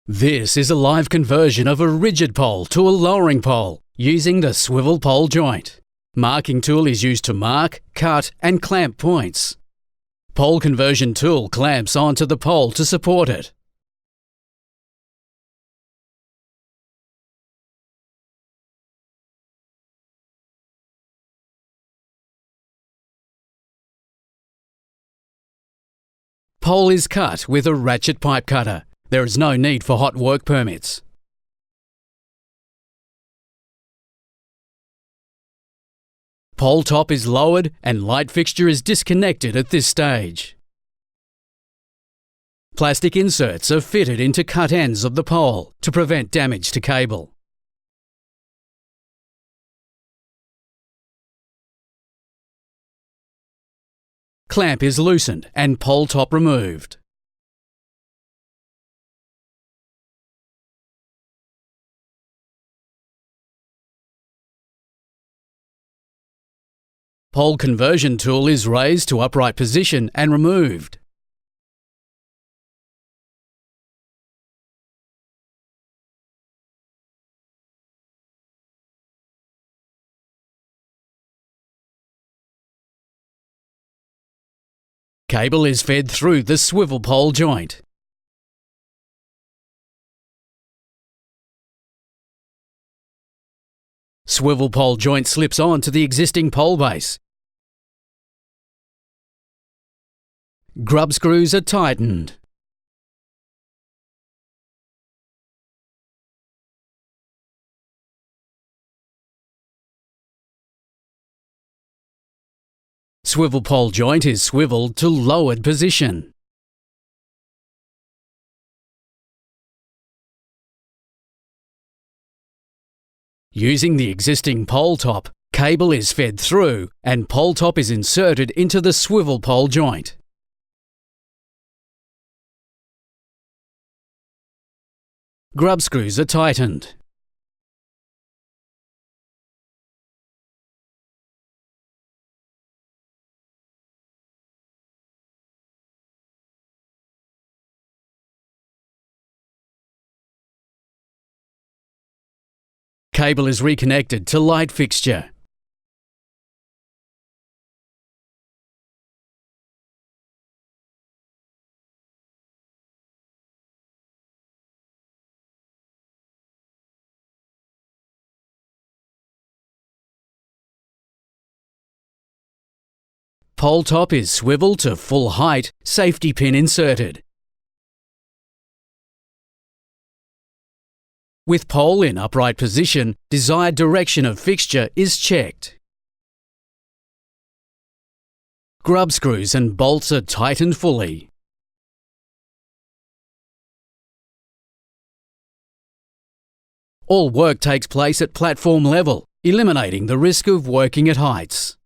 This is a live conversion of a rigid pole to a lowering pole using the swivel pole joint. Marking tool is used to mark, cut and clamp points. Pole conversion tool clamps onto the pole to support it. Pole is cut with a ratchet pipe cutter. There is no need for hot work permits. Pole top is lowered and light fixture is disconnected at this stage. Plastic inserts are fitted into cut ends of the pole to prevent damage to cable. Clamp is loosened and pole top removed. Pole conversion tool is raised to upright position and removed. Cable is fed through the swivel pole joint. Swivel pole joint slips on to the existing pole base. Grub screws are tightened. Swivel pole joint is swiveled to lowered position. Using the existing pole top, cable is fed through and pole top is inserted into the swivel pole joint. Grub screws are tightened. Cable is reconnected to light fixture. Pole top is swiveled to full height, safety pin inserted. With pole in upright position, desired direction of fixture is checked. Grub screws and bolts are tightened fully. All work takes place at platform level, eliminating the risk of working at heights.